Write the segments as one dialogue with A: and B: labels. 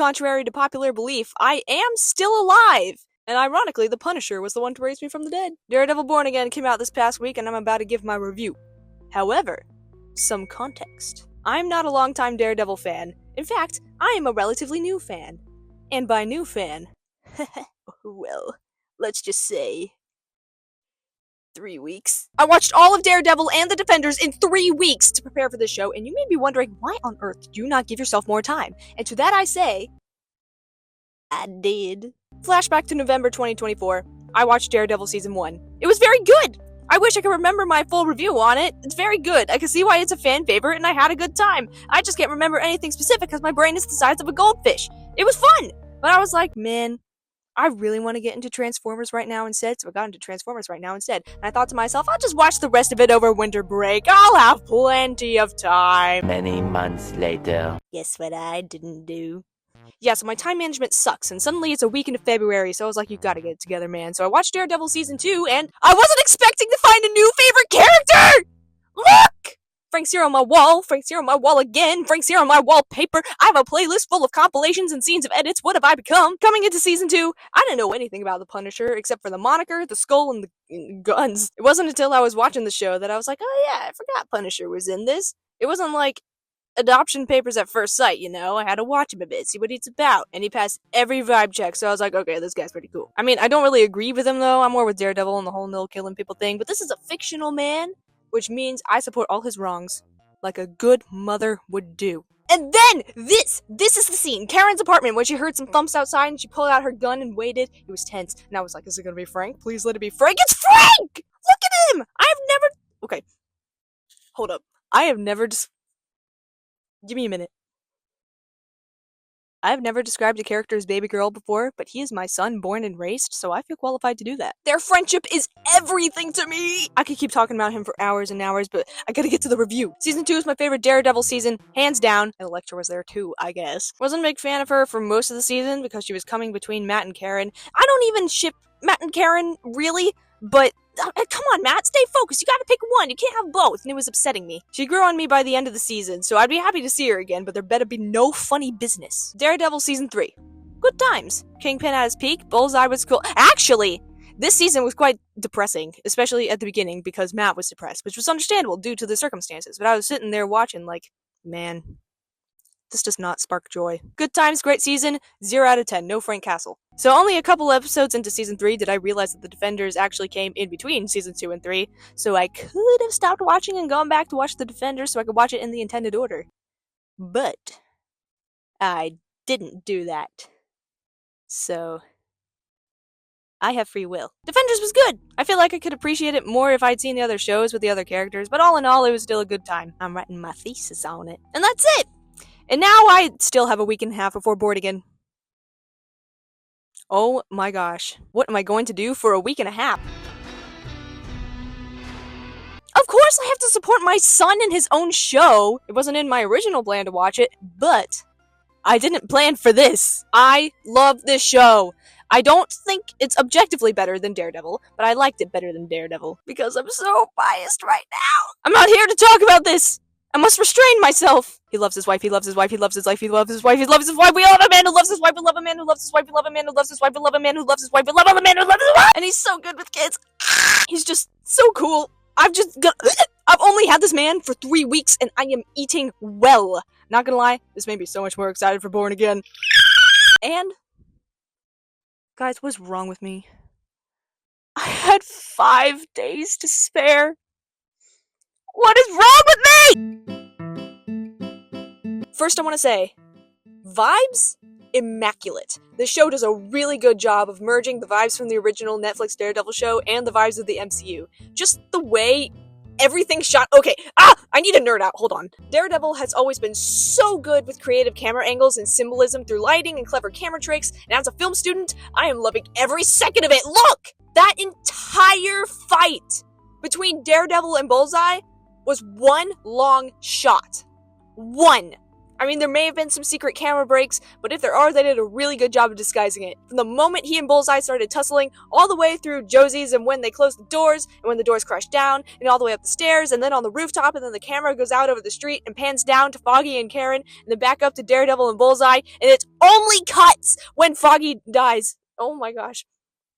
A: contrary to popular belief, I am still alive! And ironically, the Punisher was the one to raise me from the dead. Daredevil Born Again came out this past week, and I'm about to give my review. However, some context. I'm not a longtime Daredevil fan. In fact, I am a relatively new fan. And by new fan, well, let's just say 3 weeks. I watched all of Daredevil and the Defenders in 3 weeks to prepare for this show, and you may be wondering, why on earth did you not give yourself more time? And to that I say, I did. Flashback to November 2024. I watched Daredevil Season 1. It was very good! I wish I could remember my full review on it. It's very good. I can see why it's a fan favorite, and I had a good time. I just can't remember anything specific because my brain is the size of a goldfish. It was fun! But I was like, man, I really want to get into Transformers right now instead, so I got into Transformers right now instead. And I thought to myself, I'll just watch the rest of it over winter break. I'll have plenty of time.
B: Many months later.
A: Guess what I didn't do? Yeah, so my time management sucks, and suddenly it's a week into February, so I was like, you gotta get it together, man. So I watched Daredevil Season 2, and I wasn't expecting to find a new favorite character! Look! Frank's here on my wall, Frank's here on my wall again, Frank's here on my wallpaper. I have a playlist full of compilations and scenes of edits. What have I become? Coming into Season 2, I didn't know anything about the Punisher, except for the moniker, the skull, and the guns. It wasn't until I was watching the show that I was like, oh yeah, I forgot Punisher was in this. It wasn't like adoption papers at first sight, you know? I had to watch him a bit, see what he's about, and he passed every vibe check, so I was like, okay, this guy's pretty cool. I mean, I don't really agree with him, though. I'm more with Daredevil and the whole no killing people thing, but this is a fictional man, which means I support all his wrongs, like a good mother would do. And then, this is the scene. Karen's apartment, when she heard some thumps outside, and she pulled out her gun and waited. It was tense, and I was like, is it gonna be Frank? Please let it be Frank. It's Frank! Look at him! Okay. Hold up. Give me a minute. I have never described a character as baby girl before, but he is my son, born and raised, so I feel qualified to do that. Their friendship is everything to me! I could keep talking about him for hours and hours, but I gotta get to the review. Season 2 is my favorite Daredevil season, hands down. And Elektra was there too, I guess. Wasn't a big fan of her for most of the season, because she was coming between Matt and Karen. I don't even ship Matt and Karen, really, but come on, Matt, stay focused. You gotta pick one. You can't have both. And it was upsetting me. She grew on me by the end of the season, so I'd be happy to see her again, but there better be no funny business. Daredevil Season 3. Good times. Kingpin at his peak. Bullseye was cool. Actually, this season was quite depressing, especially at the beginning, because Matt was depressed, which was understandable due to the circumstances. But I was sitting there watching like, man, this does not spark joy. Good times, great season, 0 out of 10, no Frank Castle. So only a couple episodes into Season 3 did I realize that the Defenders actually came in between Season 2 and 3, so I could have stopped watching and gone back to watch the Defenders so I could watch it in the intended order. But I didn't do that. So I have free will. Defenders was good! I feel like I could appreciate it more if I'd seen the other shows with the other characters, but all in all, it was still a good time. I'm writing my thesis on it. And that's it! And now I still have a week and a half before Board Again. Oh my gosh. What am I going to do for a week and a half? Of course I have to support my son in his own show! It wasn't in my original plan to watch it, but I didn't plan for this. I love this show. I don't think it's objectively better than Daredevil, but I liked it better than Daredevil because I'm so biased right now. I'm not here to talk about this! I must restrain myself! He loves his wife, he loves his wife, he loves his life, he loves his wife, he loves his wife, we love a man who loves his wife, we love a man who loves his wife, we love a man who loves his wife, we love a man who loves his wife, we love a man who loves his wife! And he's so good with kids. He's just so cool. I've only had this man for 3 weeks and I am eating well. Not gonna lie, this made me so much more excited for Born Again. And guys, what's wrong with me? I had 5 days to spare. What is wrong with me? First, I want to say, vibes? Immaculate. This show does a really good job of merging the vibes from the original Netflix Daredevil show and the vibes of the MCU. Just the way everything's shot. Okay, I need to nerd out. Hold on. Daredevil has always been so good with creative camera angles and symbolism through lighting and clever camera tricks, and as a film student, I am loving every second of it. Look! That entire fight between Daredevil and Bullseye was one long shot. One. I mean, there may have been some secret camera breaks, but if there are, they did a really good job of disguising it. From the moment he and Bullseye started tussling, all the way through Josie's and when they closed the doors, and when the doors crashed down, and all the way up the stairs, and then on the rooftop, and then the camera goes out over the street and pans down to Foggy and Karen, and then back up to Daredevil and Bullseye, and it only cuts when Foggy dies. Oh my gosh.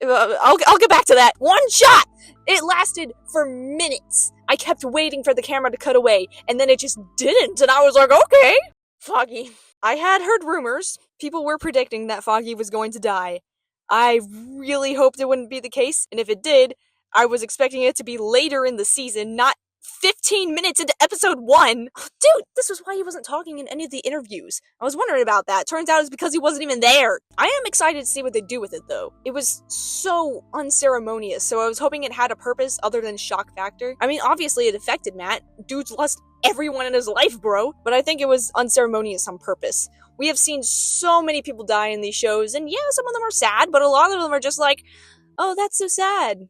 A: I'll get back to that. One shot! It lasted for minutes. I kept waiting for the camera to cut away, and then it just didn't, and I was like, okay. Foggy. I had heard rumors. People were predicting that Foggy was going to die. I really hoped it wouldn't be the case, and if it did, I was expecting it to be later in the season, not 15 minutes into episode 1. Dude, this was why he wasn't talking in any of the interviews. I was wondering about that. Turns out it's because he wasn't even there. I am excited to see what they do with it, though. It was so unceremonious, so I was hoping it had a purpose other than shock factor. I mean, obviously it affected Matt. Dude's lost everyone in his life, bro. But I think it was unceremonious on purpose. We have seen so many people die in these shows, and yeah, some of them are sad, but a lot of them are just like, oh, that's so sad.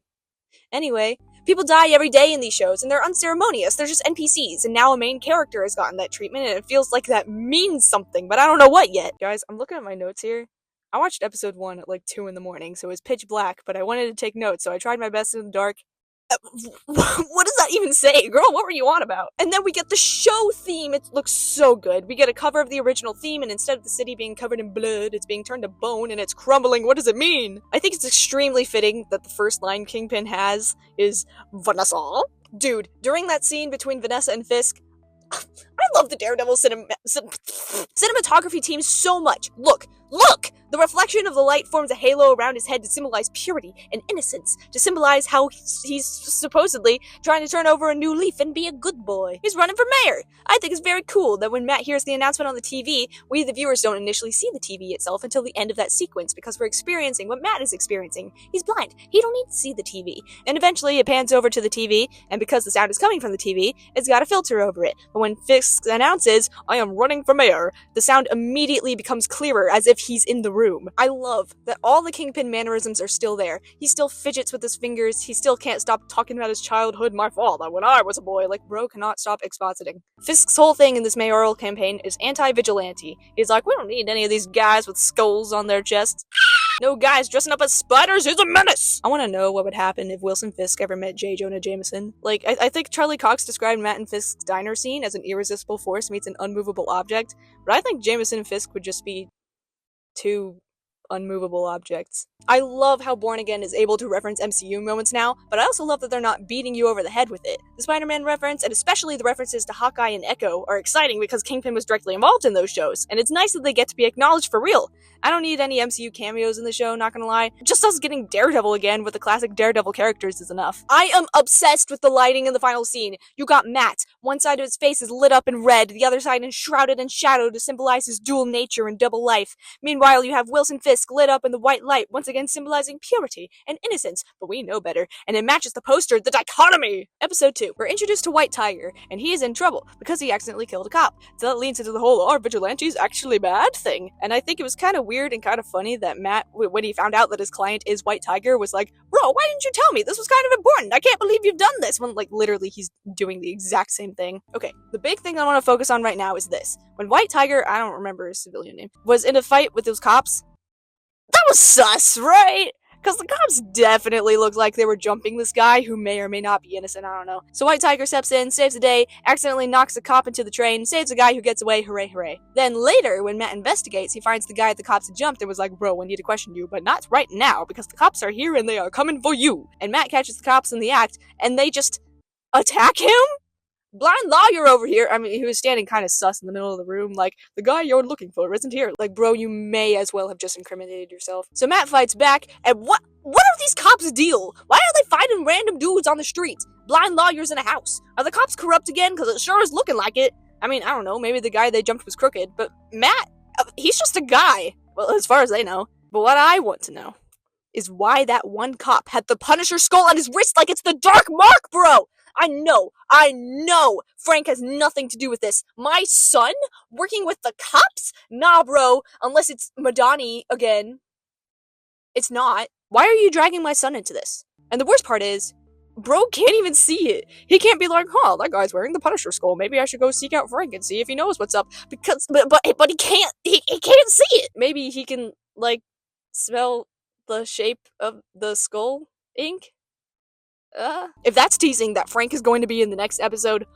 A: Anyway, people die every day in these shows, and they're unceremonious. They're just NPCs, and now a main character has gotten that treatment, and it feels like that means something, but I don't know what yet. Guys, I'm looking at my notes here. I watched episode 1 at like 2 in the morning, so it was pitch black, but I wanted to take notes, so I tried my best in the dark. What does that even say? Girl, what were you on about? And then we get the show theme. It looks so good. We get a cover of the original theme, and instead of the city being covered in blood, it's being turned to bone, and it's crumbling. What does it mean? I think it's extremely fitting that the first line Kingpin has is Vanessa. Dude, during that scene between Vanessa and Fisk, I love the Daredevil cinematography team so much. Look! The reflection of the light forms a halo around his head to symbolize purity and innocence, to symbolize how he's supposedly trying to turn over a new leaf and be a good boy. He's running for mayor. I think it's very cool that when Matt hears the announcement on the TV, we the viewers don't initially see the TV itself until the end of that sequence because we're experiencing what Matt is experiencing. He's blind. He don't need to see the TV. And eventually it pans over to the TV, and because the sound is coming from the TV, it's got a filter over it. But when Fisk announces, I am running for mayor, the sound immediately becomes clearer as if he's in the room. I love that all the Kingpin mannerisms are still there. He still fidgets with his fingers, he still can't stop talking about his childhood, my fault, when I was a boy, like bro cannot stop expositing. Fisk's whole thing in this mayoral campaign is anti-vigilante. He's like, we don't need any of these guys with skulls on their chests. No guys dressing up as spiders is a menace! I want to know what would happen if Wilson Fisk ever met J. Jonah Jameson. Like, I think Charlie Cox described Matt and Fisk's diner scene as an irresistible force meets an unmovable object, but I think Jameson and Fisk would just be two unmovable objects. I love how Born Again is able to reference MCU moments now, but I also love that they're not beating you over the head with it. The Spider-Man reference, and especially the references to Hawkeye and Echo, are exciting because Kingpin was directly involved in those shows, and it's nice that they get to be acknowledged for real. I don't need any MCU cameos in the show, not gonna lie. Just us getting Daredevil again with the classic Daredevil characters is enough. I am obsessed with the lighting in the final scene. You got Matt. One side of his face is lit up in red, the other side enshrouded in shadow to symbolize his dual nature and double life. Meanwhile, you have Wilson Fisk lit up in the white light, once again symbolizing purity and innocence, but we know better, and it matches the poster, the dichotomy! Episode 2. We're introduced to White Tiger, and he is in trouble because he accidentally killed a cop. So that leads into the whole, are vigilantes actually bad thing? And I think it was kind of weird and kind of funny that Matt, when he found out that his client is White Tiger, was like, bro, why didn't you tell me? This was kind of important. I can't believe you've done this. When, like, literally he's doing the exact same thing. Okay, the big thing I want to focus on right now is this. When White Tiger, I don't remember his civilian name, was in a fight with those cops, that was sus, right? Because the cops definitely looked like they were jumping this guy who may or may not be innocent, I don't know. So White Tiger steps in, saves the day, accidentally knocks a cop into the train, saves a guy who gets away, hooray, hooray. Then later, when Matt investigates, he finds the guy the cops had jumped and was like, bro, we need to question you, but not right now, because the cops are here and they are coming for you. And Matt catches the cops in the act, and they just attack him? Blind lawyer over here. I mean, he was standing kind of sus in the middle of the room, like, the guy you're looking for isn't here. Like, bro, you may as well have just incriminated yourself. So Matt fights back, and what are these cops' deal? Why are they fighting random dudes on the streets? Blind lawyers in a house. Are the cops corrupt again? Because it sure is looking like it. I mean, I don't know, maybe the guy they jumped was crooked, but Matt, he's just a guy. Well, as far as they know. But what I want to know is why that one cop had the Punisher skull on his wrist like it's the Dark Mark, bro! I know, Frank has nothing to do with this. My son? Working with the cops? Nah, bro, unless it's Madani again. It's not. Why are you dragging my son into this? And the worst part is, Bro can't even see it. He can't be like, huh, that guy's wearing the Punisher skull. Maybe I should go seek out Frank and see if he knows what's up. Because, but he can't. He can't see it. Maybe he can like smell the shape of the skull ink. If that's teasing that Frank is going to be in the next episode,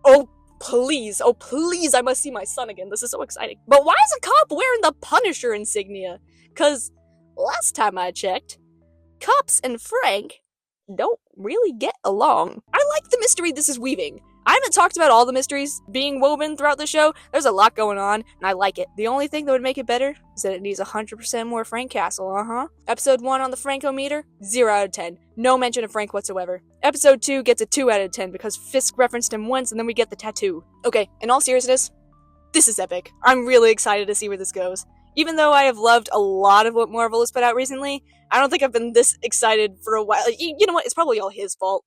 A: oh please, I must see my son again. This is so exciting. But why is a cop wearing the Punisher insignia? Cause last time I checked, cops and Frank don't really get along. I like the mystery this is weaving. I haven't talked about all the mysteries being woven throughout the show. There's a lot going on, and I like it. The only thing that would make it better is that it needs 100% more Frank Castle, Episode 1 on the Frankometer, 0 out of 10. No mention of Frank whatsoever. Episode 2 gets a 2 out of 10 because Fisk referenced him once and then we get the tattoo. Okay, in all seriousness, this is epic. I'm really excited to see where this goes. Even though I have loved a lot of what Marvel has put out recently, I don't think I've been this excited for a while. You know what? It's probably all his fault.